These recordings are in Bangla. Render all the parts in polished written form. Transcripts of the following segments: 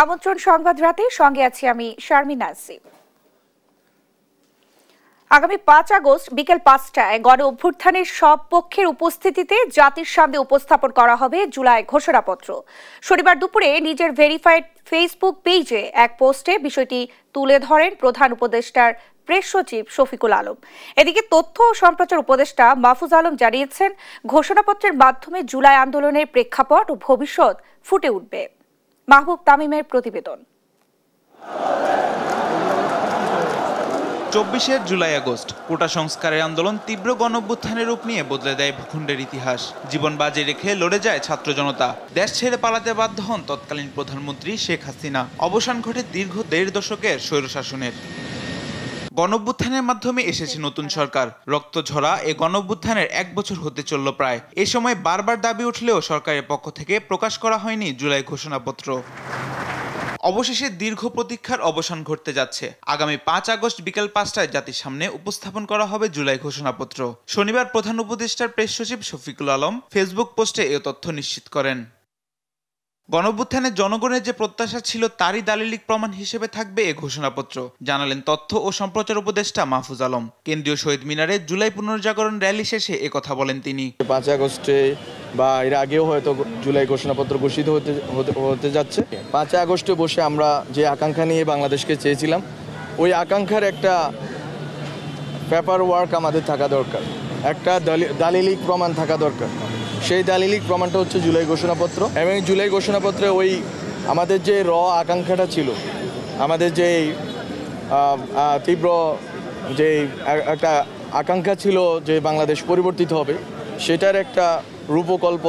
আমন্ত্রণ সংবাদ রাতে, সঙ্গে আছি আমি শারমিন আসিফ। আগামী 5 আগস্ট বিকেল 5টায় গণ অভ্যুত্থানের সব পক্ষের উপস্থিতিতে জাতির সামনে উপস্থাপন করা হবে জুলাই ঘোষণাপত্র। শনিবার দুপুরে নিজের ভেরিফাইড ফেসবুক পেজে এক পোস্টে বিষয়টি তুলে ধরেন প্রধান উপদেষ্টার প্রেস সচিব শফিকুল আলম। এদিকে তথ্য ও সম্প্রচার উপদেষ্টা মাহফুজ আলম জানিয়েছেন, ঘোষণাপত্রের মাধ্যমে জুলাই আন্দোলনের প্রেক্ষাপট ও ভবিষ্যৎ ফুটে উঠবে। মাহবুব তামিমের প্রতিবেদন। 24 জুলাই আগস্ট কোটা সংস্কারের আন্দোলন তীব্র গণঅভ্যুত্থানের রূপ নিয়ে বদলে দেয় ভূখণ্ডের ইতিহাস। জীবন বাজি রেখে লড়ে যায় ছাত্র জনতা। দেশ ছেড়ে পালাতে বাধ্য হন তৎকালীন প্রধানমন্ত্রী শেখ হাসিনা। অবসান ঘটে দীর্ঘ 1.5 দশকের স্বৈরশাসনের। গণঅভ্যুত্থানের মাধ্যমে এসেছে নতুন সরকার। রক্ত ঝরা এ গণঅভ্যুত্থানের 1 বছর হতে চলল প্রায়। এ সময় বারবার দাবি উঠলেও সরকারের পক্ষ থেকে প্রকাশ করা হয়নি জুলাই ঘোষণাপত্র। অবশেষে দীর্ঘ প্রতীক্ষার অবসান ঘটতে যাচ্ছে। আগামী 5 আগস্ট বিকেল 5টায় জাতির সামনে উপস্থাপন করা হবে জুলাই ঘোষণাপত্র। শনিবার প্রধান উপদেষ্টার প্রেস সচিব শফিকুল আলম ফেসবুক পোস্টে এ তথ্য নিশ্চিত করেন। গণঅভ্যুত্থানে জনগণের যে প্রত্যাশা ছিল তারই দালিলিক প্রমাণ হিসেবে থাকবে এ ঘোষণাপত্র, জানালেন তথ্য ও সম্প্রচার উপদেষ্টা মাহফুজ আলম। কেন্দ্রীয় শহীদ মিনারে জুলাই পুনর্জাগরণ র্যালি শেষে একথা বলেন তিনি। 5 আগস্টে বা এর আগেও হয়তো জুলাই ঘোষণাপত্র ঘোষিত হতে যাচ্ছে। 5 আগস্টে বসে আমরা যে আকাঙ্ক্ষা নিয়ে বাংলাদেশকে চেয়েছিলাম, ওই আকাঙ্ক্ষার একটা পেপার ওয়ার্ক আমাদের থাকা দরকার, একটা দালিলিক প্রমাণ থাকা দরকার। সেই দালিলিক প্রমাণটা হচ্ছে জুলাই ঘোষণাপত্র। এবং জুলাই ঘোষণাপত্রে ওই আমাদের যে আকাঙ্ক্ষাটা ছিল, আমাদের যে তীব্র যে একটা আকাঙ্ক্ষা ছিল যে বাংলাদেশ পরিবর্তিত হবে, সেটার একটা রূপকল্প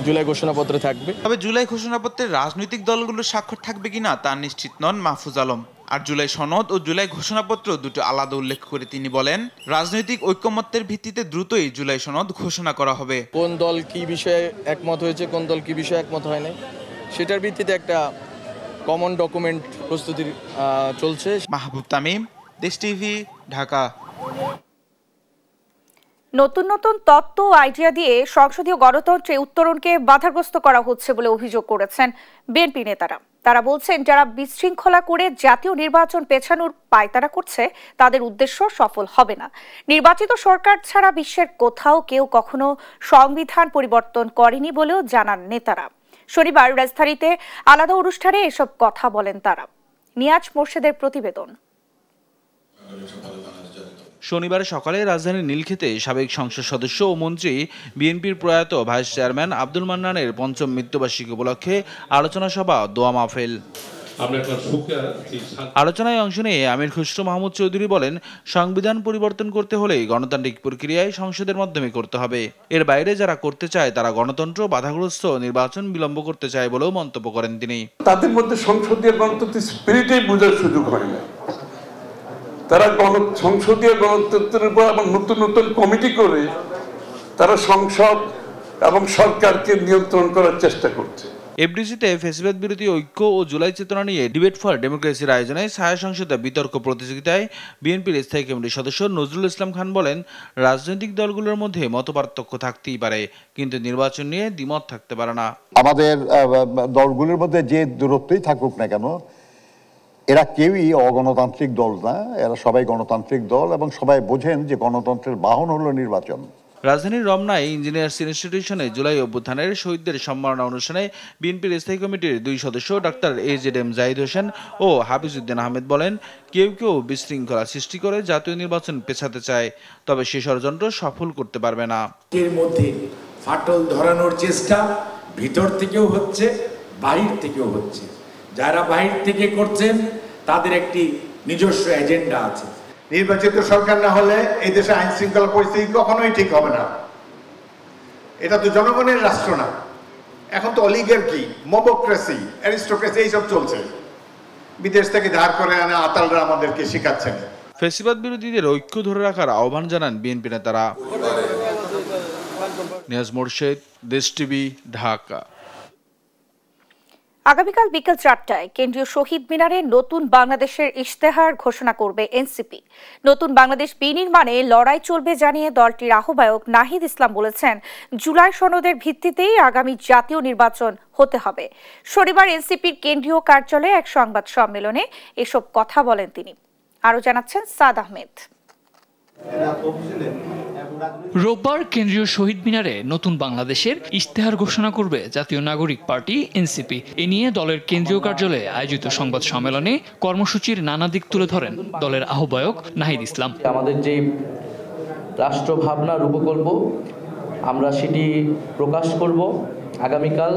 জুলাই ঘোষণাপত্রে থাকবে। তবে জুলাই ঘোষণাপত্রের রাজনৈতিক দলগুলোর স্বাক্ষর থাকবে কিনা তা নিশ্চিত নন মাহফুজ আলম। আর জুলাই সনদ ও জুলাই ঘোষণাপত্র দুটো আলাদা উল্লেখ করে তিনি বলেন, রাজনৈতিক ঐকমত্যের ভিত্তিতে দ্রুতই জুলাই সনদ ঘোষণা করা হবে। কোন দল কি বিষয়ে একমত হয়েছে, কোন দল কি বিষয়ে একমত হয় নাই, সেটার ভিত্তিতে একটা কমন ডকুমেন্ট প্রস্তুতি চলছে। মাহবুব তামিম, দেশ টিভি, ঢাকা। নতুন নতুন তত্ত্ব ও আইডিয়া দিয়ে সংসদীয় গণতন্ত্রে উত্তরণকে বাধাগ্রস্ত করা হচ্ছে বলে অভিযোগ করেছেন বিএনপি নেতারা। তারা বলছেন, যারা বিশৃঙ্খলা করে জাতীয় নির্বাচন পেছানোর পায়তারা করছে তাদের উদ্দেশ্য সফল হবে না। নির্বাচিত সরকার ছাড়া বিশ্বের কোথাও কেউ কখনো সংবিধান পরিবর্তন করেনি বলেও জানান নেতারা। শনিবার রাজধানীতে আলাদা অনুষ্ঠানে এসব কথা বলেন তারা। নিয়াজ মোর্শেদের প্রতিবেদন। শনিবার সকালে রাজধানীর নীলক্ষেতে সাবেক সংসদ সদস্য ও মন্ত্রী বিএনপির প্রয়াত ভাইস চেয়ারম্যান আব্দুল মান্নানের ৫ম মৃত্যুবার্ষিকী উপলক্ষে আলোচনা সভা, দোয়া মাহফিল। আলোচনায় অংশ নিয়ে আমির খুসরো মাহমুদ চৌধুরী বলেন, সংবিধান পরিবর্তন করতে হলে গণতান্ত্রিক প্রক্রিয়ায় সংসদের মাধ্যমে করতে হবে। এর বাইরে যারা করতে চায় তারা গণতন্ত্র বাধাগ্রস্ত, নির্বাচন বিলম্ব করতে চায় বলেও মন্তব্য করেন তিনি। তাদের মধ্যে সংসদীয় গণতন্ত্রের স্পিরিটেই বোঝার সুযোগ হয় না। তারা সংসদীয় গণতন্ত্রের উপর আবার নতুন নতুন কমিটি করে তারা সংসদ এবং সরকারকে নিয়ন্ত্রণ করার চেষ্টা করছে। এফডিসিতে ফ্যাসিবাদ বিরোধী ঐক্য ও জুলাই চেতনা নিয়ে ডিবেট ফর ডেমোক্রেসির আয়োজনে ছায়া সংসদে বিতর্ক প্রতিযোগিতায় বিএনপির স্থায়ী কমিটির সদস্য নজরুল ইসলাম খান বলেন, রাজনৈতিক দলগুলোর মধ্যে মতপার্থক্য থাকতেই পারে, কিন্তু নির্বাচন নিয়ে দ্বিমত থাকতে পারে না। আমাদের দলগুলোর মধ্যে যে দূরত্বই থাকুক না কেন, এরা কেউই অগণতান্ত্রিক দল না, এরা সবাই গণতান্ত্রিক দল এবং সবাই বোঝেন যে গণতন্ত্রের বাহন হলো নির্বাচন। রাজধানীর রমনায় ইঞ্জিনিয়ার্স ইনস্টিটিউশনে জুলাই অভ্যুত্থানের শহীদদের সম্মাননা অনুষ্ঠানে বিএনপির স্থায়ী কমিটির 2 সদস্য ডক্টর AZM জাহিদ হোসেন ও হাফিজউদ্দিন আহমেদ বলেন, কেউ কেউ বিশৃঙ্খলা সৃষ্টি করে জাতীয় নির্বাচন পেছাতে চায়, তবে সে ষড়যন্ত্র সফল করতে পারবে না। এর মধ্যে ফাটল ধরানোর চেষ্টা ভিতর থেকেও হচ্ছে, বাহির থেকেও হচ্ছে। যারা বাহির থেকে করছেন তাদের একটি নিজস্ব এজেন্ডা আছে। নির্বাচিত সরকার না হলে এই দেশে আইন শৃঙ্খলা পরিস্থিতি কখনোই ঠিক হবে না। এটা তো জনগণের রাষ্ট্র না, এখন তো অলিগার্কি, মবক্রেসি, অ্যারিস্টোক্রেসি এইসব চলছে। বিদেশ থেকে ধার করে আনা আতালরা আমাদেরকে শেখাচ্ছেন। ফ্যাসিবাদ বিরোধীদের ঐক্য ধরে রাখার আহ্বান জানান বিএনপি নেতারা। নিয়াজ মোর্শেদ, দেশ টিভি, ঢাকা। আগামীকাল বিকেল 4টায় কেন্দ্রীয় শহীদ মিনারে নতুন বাংলাদেশের ইশতেহার ঘোষণা করবে এনসিপি। নতুন বাংলাদেশ বিনির্মাণে লড়াই চলবে জানিয়ে দলটির আহ্বায়ক নাহিদ ইসলাম বলেছেন, জুলাই সনদের ভিত্তিতেই আগামী জাতীয় নির্বাচন হতে হবে। শনিবার এনসিপির কেন্দ্রীয় কার্যালয়ে এক সংবাদ সম্মেলনে এসব কথা বলেন তিনি। আরও জানাচ্ছেন সাদ আহমেদ। রোববার কেন্দ্রীয় শহীদ মিনারে নতুন বাংলাদেশের ইশতেহার ঘোষণা করবে জাতীয় নাগরিক পার্টি এনসিপি। এ নিয়ে দলের কেন্দ্রীয় কার্যালয়ে আয়োজিত সংবাদ সম্মেলনে কর্মসূচির নানা দিক তুলে ধরেন দলের আহ্বায়ক নাহিদ ইসলাম। আমাদের যে রাষ্ট্র ভাবনা রূপকল্প আমরা সেটি প্রকাশ করব আগামীকাল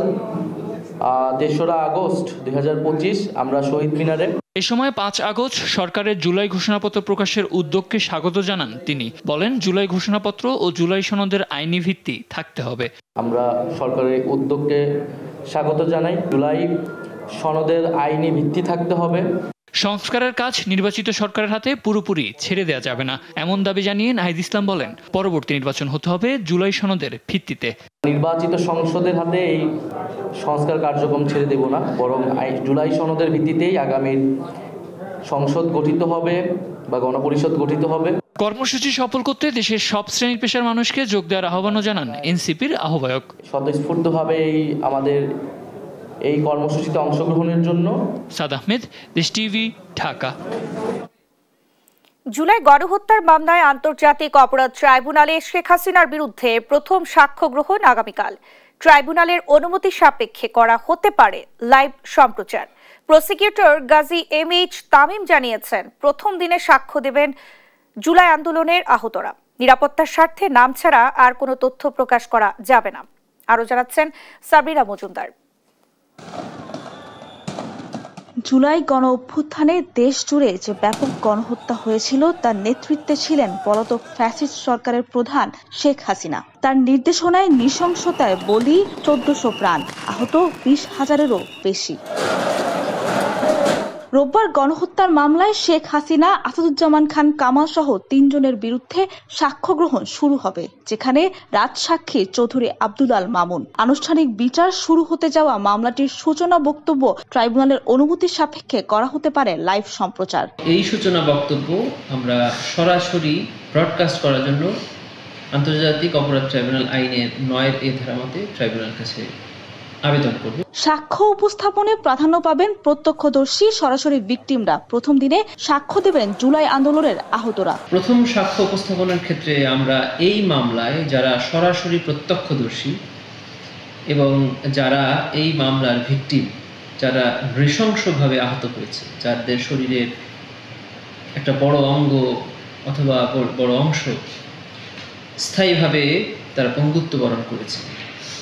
৩রা আগস্ট ২০২৫ আমরা শহীদ মিনারে। এ সময় ৫ আগস্ট সরকারের জুলাই ঘোষণাপত্র প্রকাশের উদ্যোগকে স্বাগত জানান তিনি। বলেন, জুলাই ঘোষণাপত্র ও জুলাই সনদের আইনি ভিত্তি থাকতে হবে। আমরা সরকারের উদ্যোগকে স্বাগত জানাই। জুলাই সনদের আইনি ভিত্তি থাকতে হবে। সংস্কারের কাজ নির্বাচিত সরকারের হাতে পুরোপুরি ছেড়ে দেওয়া যাবে না, এমন দাবি জানিয়ে নাহিদ ইসলাম বলেন, পরবর্তী নির্বাচন হতে হবে জুলাই সনদের ভিত্তিতে। নির্বাচিত সংসদের হাতে এই সংস্কার কার্যক্রম ছেড়ে দেব না, বরং জুলাই সনদের ভিত্তিতেই আগামীর সংসদ গঠিত হবে বা গণপরিষদ গঠিত হবে। কর্মসূচি সফল করতে দেশের সব শ্রেণীর পেশার মানুষকে যোগ দেওয়ার আহ্বানও জানান এনসিপির আহ্বায়ক। স্বতঃস্ফূর্তভাবে আমাদের এই কর্মসূচিতে অংশগ্রহণের জন্য। সাদ আহমেদ, দেশ টিভি, ঢাকা। জুলাই গণহত্যার মামলায় আন্তর্জাতিক অপরাধ ট্রাইব্যুনালে শেখ হাসিনার বিরুদ্ধে প্রথম সাক্ষ্য গ্রহণ আগামীকাল। ট্রাইব্যুনালের অনুমতি সাপেক্ষে করা হতে পারে লাইভ সম্প্রচার। প্রসিকিউটর গাজী MH তামিম জানিয়েছেন, প্রথম দিনে সাক্ষ্য দেবেন জুলাই আন্দোলনের আহতরা। নিরাপত্তার স্বার্থে নাম ছাড়া আর কোনো তথ্য প্রকাশ করা যাবে না। আরও জানাচ্ছেন সাবরিনা মজুমদার। জুলাই গণ অভ্যুত্থানে দেশ জুড়ে যে ব্যাপক গণহত্যা হয়েছিল তার নেতৃত্বে ছিলেন পলাতক ফ্যাসিস্ট সরকারের প্রধান শেখ হাসিনা। তার নির্দেশনায় নৃশংসতায় বলি ১৪০০ প্রাণ, আহত ২০,০০০-এরও বেশি। রোববার গণহত্যার মামলায় শেখ হাসিনা, আসাদুজ্জামান খান কামাল সহ ৩ জনের বিরুদ্ধে সাক্ষ্য গ্রহণ শুরু হবে, যেখানে রাজসাক্ষী চৌধুরী আব্দুল আল মামুন। আনুষ্ঠানিক বিচার শুরু হতে যাওয়া মামলাটির সূচনা বক্তব্য ট্রাইব্যুনালের অনুমতির সাপেক্ষে করা হতে পারে লাইভ সম্প্রচার। এই সূচনা বক্তব্য আমরা সরাসরি ব্রডকাস্ট করার জন্য আন্তর্জাতিক অপরাধ ট্রাইব্যুনাল আইনের ৯ ধারা মতে ট্রাইব্যুনাল কাছে আবেদন করব। সাক্ষ্য উপস্থাপনে প্রাধান্য পাবেন প্রত্যক্ষদর্শী, সরাসরি ভিকটিমরা। প্রথম দিনে সাক্ষ্য দেবেন জুলাই আন্দোলনের আহতরা। প্রথম সাক্ষ্য উপস্থাপনের ক্ষেত্রে আমরা এই মামলায় যারা সরাসরি প্রত্যক্ষদর্শী এবং যারা এই মামলার ভিকটিম, যারা নৃশংসভাবে আহত হয়েছে, যাদের শরীরের একটা বড় অঙ্গ অথবা বড় অংশ স্থায়ীভাবে তারা পঙ্গুত্ব বরণ করেছে,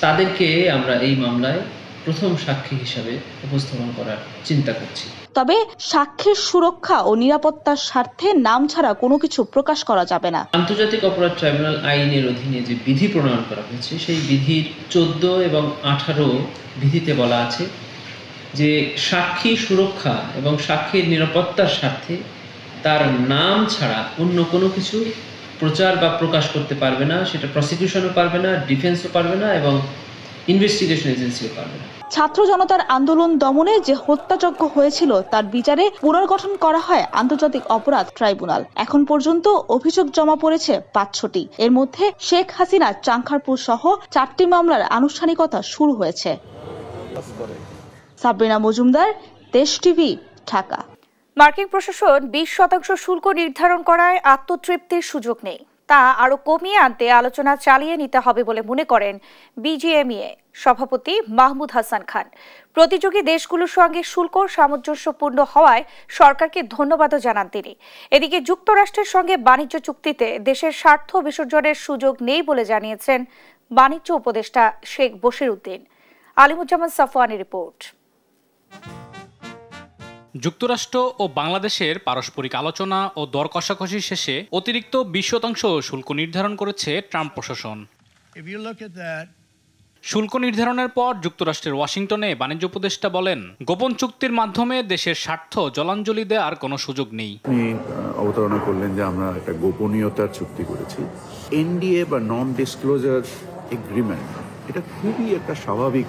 তাদেরকে আমরা এই মামলায় প্রথম সাক্ষী হিসাবে উপস্থাপন করার চিন্তা করছি। তবে সাক্ষীর সুরক্ষা ও নিরাপত্তার স্বার্থে নাম ছাড়া কোনো কিছু প্রকাশ করা যাবে না। আন্তর্জাতিক অপরাধ ট্রাইব্যুনাল আইনের অধীনে যে বিধি প্রণয়ন করা হয়েছে, সেই বিধির 14 এবং 18 বিধিতে বলা আছে যে সাক্ষী সুরক্ষা এবং সাক্ষীর নিরাপত্তার স্বার্থে তার নাম ছাড়া অন্য কোনো কিছু প্রচার বা প্রকাশ করতে পারবে না। সেটা প্রসিকিউশনও পারবে না, ডিফেন্সও পারবে না এবং ইনভেস্টিগেশন এজেন্সিও পারবে না। ছাত্র জনতার আন্দোলন দমনে যে হত্যাযজ্ঞ হয়েছিল তার বিচারে পুনর্গঠন করা হয় আন্তর্জাতিক অপরাধ ট্রাইব্যুনাল। এখন পর্যন্ত অভিযোগ জমা পড়েছে ৫০০টি। এর মধ্যে শেখ হাসিনা, চাংখারপুর সহ ৪টি মামলার আনুষ্ঠানিকতা শুরু হয়েছে। সাবরিনা মজুমদার, দেশ টিভি, ঢাকা। মার্কিন প্রশাসন ২০% শুল্ক নির্ধারণ করায় আত্মতৃপ্তির সুযোগ নেই, তা আরো কমিয়ে আনতে আলোচনা চালিয়ে নিতে হবে বলে মনে করেন BGMEA সভাপতি মাহমুদ হাসান খান। প্রতিযোগী দেশগুলোর সঙ্গে শুল্ক সামঞ্জস্যপূর্ণ হওয়ায় সরকারকে ধন্যবাদও জানান তিনি। এদিকে যুক্তরাষ্ট্রের সঙ্গে বাণিজ্য চুক্তিতে দেশের স্বার্থ বিসর্জনের সুযোগ নেই বলে জানিয়েছেন বাণিজ্য উপদেষ্টা শেখ বশির উদ্দিন। আলিমুজ্জামান সাফওয়ানের রিপোর্ট। যুক্তরাষ্ট্র ও বাংলাদেশের পারস্পরিক আলোচনা ও দর কষাকষি শেষে অতিরিক্ত 20% শুল্ক নির্ধারণ করেছে ট্রাম্প প্রশাসন। শুল্ক নির্ধারণের পর যুক্তরাষ্ট্রের ওয়াশিংটনে বাণিজ্য উপদেষ্টা বলেন, গোপন চুক্তির মাধ্যমে দেশের স্বার্থ জলাঞ্জলি দেওয়ার কোনো সুযোগ নেই। আপনি অবতারণা করলেন যে আমরা একটা গোপনীয়তার চুক্তি করেছি। NDA বা নন ডিসক্লোজার এগ্রিমেন্ট, এটা খুবই একটা স্বাভাবিক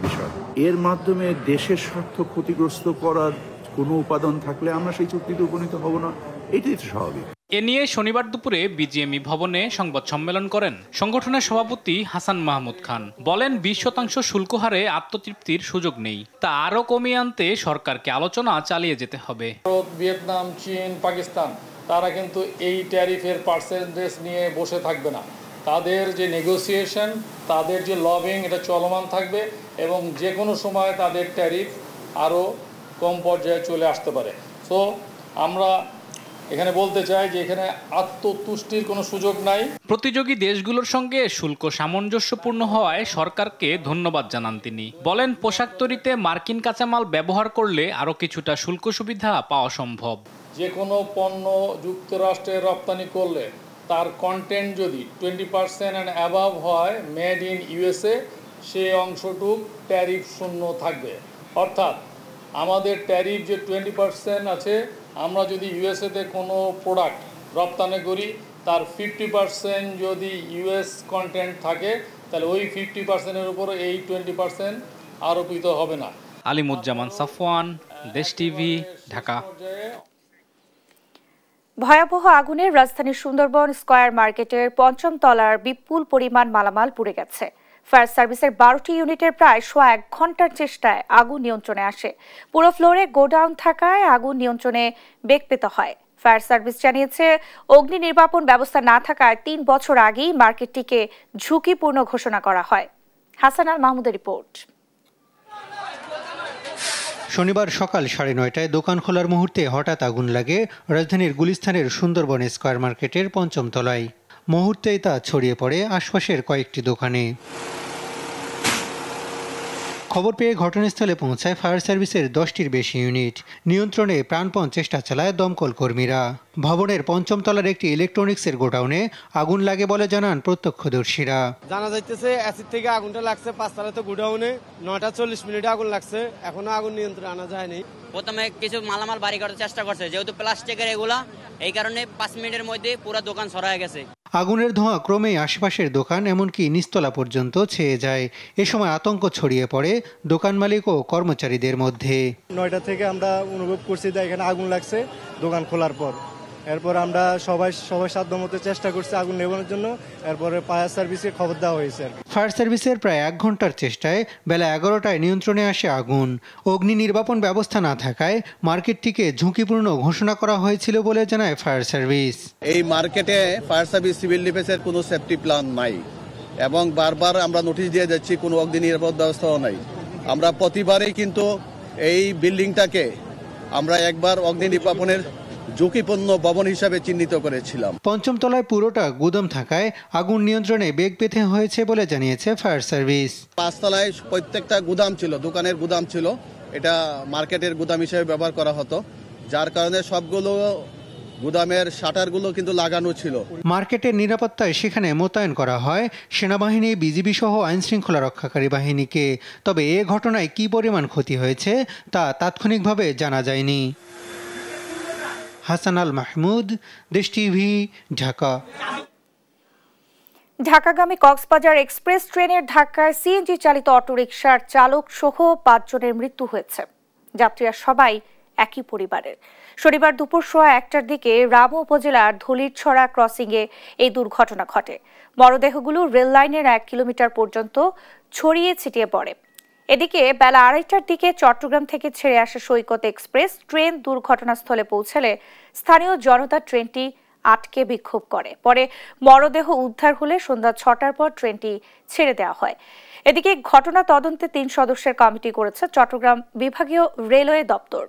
বিষয়। এর মাধ্যমে দেশের স্বার্থ ক্ষতিগ্রস্ত করার কোনো উপাদান থাকলে আমরা সেই চুক্তিতে উপনীত হব না, এটাই তো স্বাভাবিক। এ নিয়ে শনিবার দুপুরে বিজিএমই ভবনে সংবাদ সম্মেলন করেন সংগঠনের সভাপতি হাসান মাহমুদ খান। বলেন 20% শুল্ক হারে আত্মতৃপ্তির সুযোগ নেই, তা আরও কমিয়ে আনতে সরকারকে আলোচনা চালিয়ে যেতে হবে। ভারত, ভিয়েতনাম, চীন, পাকিস্তান তারা কিন্তু এই ট্যারিফের পার্সেন্টেজ নিয়ে বসে থাকবে না। তাদের যে নেগোসিয়েশন, তাদের যে লবিং, এটা চলমান থাকবে এবং যে কোনো সময় তাদের ট্যারিফ আরও কম পর্যায়ে চলে আসতে পারে। তো আমরা এখানে বলতে চাই যে এখানে আত্মতুষ্টির কোনো সুযোগ নাই। প্রতিযোগী দেশগুলোর সঙ্গে শুল্ক সামঞ্জস্যপূর্ণ হওয়ায় সরকারকে ধন্যবাদ জানান তিনি। বলেন পোশাক তৈরিতে মার্কিন কাঁচামাল ব্যবহার করলে আরও কিছুটা শুল্ক সুবিধা পাওয়া সম্ভব। যে কোনো পণ্য যুক্তরাষ্ট্রে রপ্তানি করলে তার কন্টেন্ট যদি 20% অ্যান্ড অ্যাবাভ হয় মেড ইন ইউএসএ, সে অংশটুক ট্যারিফ শূন্য থাকবে। অর্থাৎ আমাদের ট্যারিফ যে 20% আছে, আমরা যদি ইউএসএতে কোনো প্রোডাক্ট রপ্তানি করি তার 50% যদি ইউএস কন্টেন্ট থাকে, তাহলে ওই 50%-এর উপরে এই 20% আরোপিত হবে না। আলিমুজ্জামান সাফওয়ান, দেশ টিভি, ঢাকা। ভয়াবহ আগুনে রাজধানীর সুন্দরবন স্কয়ার মার্কেটের ৫ম তলার বিপুল পরিমাণ মালামাল পুড়ে গেছে। ফায়ার সার্ভিসের ১২টি ইউনিটের প্রায় ১ ঘন্টার চেষ্টায় আগুন নিয়ন্ত্রণে আসে। পুরো ফ্লোরে গোডাউন থাকায় আগুন নিয়ন্ত্রণে বেগ পেতে হয়। ফায়ার সার্ভিস জানিয়েছে, অগ্নি নির্বাপন ব্যবস্থা না থাকায় ৩ বছর আগেই মার্কেটটিকে ঝুঁকিপূর্ণ ঘোষণা করা হয়। হাসান আল মাহমুদের রিপোর্ট। শনিবার সকাল ৯:৩০টায় দোকান খোলার মুহূর্তে হঠাৎ আগুন লাগে রাজধানীর গুলিস্তানের সুন্দরবন স্কয়ার মার্কেটের ৫ম তলায়। মুহূর্তেই তা ছড়িয়ে পড়ে আশপাশের কয়েকটি দোকানে। খবর পেয়ে ঘটনাস্থলে পৌঁছায় ফায়ার সার্ভিসের 10টির বেশি ইউনিট। নিয়ন্ত্রণে প্রাণপণ চেষ্টা চালায় দমকল কর্মীরা। ভবনের ৫ম তলার একটি ইলেকট্রনিক্সের গোডাউনে আগুন লাগে বলে জানান প্রত্যক্ষদর্শীরা। জানা যাইতেছে অ্যাসিড থেকে আগুনটা লাগছে ৫ তলায়, তো গোডাউনে ৯টা ৪০ মিনিটে আগুন লাগছে, এখনো আগুন নিয়ন্ত্রণে আনা যায়নি। প্রথমে কিছু মালামাল বাড়ি করার চেষ্টা করছে, যেহেতু প্লাস্টিকের এগুলা, এই কারণে ৫ মিনিটের মধ্যে পুরো দোকান ছড়ায় গেছে। আগুনের ধোঁয়া ক্রমেই আশেপাশের দোকান এমনকি নিচতলা পর্যন্ত ছেয়ে যায়। এ সময় আতঙ্ক ছড়িয়ে পড়ে দোকান মালিক ও কর্মচারীদের মধ্যে। ৯টা থেকে আমরা অনুভব করছি যে এখানে আগুন লাগছে দোকান খোলার পর। এরপর আমরা সবাই সাধ্যমতো চেষ্টা করছি আগুন নেভানোর জন্য। এরপরে ফায়ার সার্ভিসকে খবর দেওয়া হয়েছে। ফায়ার সার্ভিসের প্রায় ১ ঘন্টার চেষ্টায় বেলা ১১টায় নিয়ন্ত্রণে আসে আগুন। অগ্নি নির্বাপন ব্যবস্থা না থাকায় মার্কেটটিকে ঝুঁকিপূর্ণ ঘোষণা করা হয়েছিল বলে জানায় ফায়ার সার্ভিস। এই মার্কেটে ফায়ার সার্ভিস সিভিল ডিফেন্সের কোনো সেফটি প্ল্যান নাই এবং বারবার আমরা নোটিশ দিয়ে যাচ্ছি, কোনো অগ্নি নিরাপদ ব্যবস্থাও নাই। আমরা প্রতিবারেই কিন্তু এই বিল্ডিংটাকে আমরা একবার অগ্নি নির্বাপনের ঝুঁকিপূর্ণ ভবন হিসাবে চিহ্নিত করেছিলাম। ৫ম তলায় পুরোটা গুদাম থাকায় আগুন নিয়ন্ত্রণে বেগ পেতে হয়েছে বলে জানিয়েছে ফায়ার সার্ভিস। ৫ তলায় প্রত্যেকটা গুদাম ছিল, দোকানের গুদাম ছিল, এটা মার্কেটের গুদাম হিসেবে ব্যবহার করা হতো, যার কারণে সবগুলো গুদামের শাটারগুলো কিন্তু লাগানো ছিল। মার্কেটের নিরাপত্তায় সেখানে মোতায়েন করা হয় সেনাবাহিনী, বিজিবি সহ আইন শৃঙ্খলা রক্ষাকারী বাহিনীকে। তবে এ ঘটনায় কী পরিমাণ ক্ষতি হয়েছে তা তাৎক্ষণিকভাবে জানা যায়নি। হাসান আল মাহমুদ, দেশ টিভি, ঢাকা। ঢাকাগামী কক্সবাজার এক্সপ্রেস ট্রেনের ধাক্কায় সিএনজি চালিত অটোরিকশার চালক সহ ৫ জনের মৃত্যু হয়েছে। যাত্রীরা সবাই একই পরিবারের। শনিবার দুপুর ১:১টার দিকে রামু উপজেলার ধলিরছড়া ক্রসিংয়ে এই দুর্ঘটনা ঘটে। মরদেহগুলো রেল লাইনের ১ কিলোমিটার পর্যন্ত ছড়িয়ে ছিটিয়ে পড়ে। এদিকে বেলা ২:৩০টার দিকে চট্টগ্রাম থেকে ছেড়ে আসা সৈকত এক্সপ্রেস ট্রেন দুর্ঘটনাস্থলে পৌঁছালে স্থানীয় জনতা ট্রেনটি আটকে বিক্ষোভ করে। পরে মরদেহ উদ্ধার হলে সন্ধ্যা ৬টার পর ট্রেনটি ছেড়ে দেওয়া হয়। এদিকে ঘটনা তদন্তে ৩ সদস্যের কমিটি করেছে চট্টগ্রাম বিভাগীয় রেলওয়ে দপ্তর।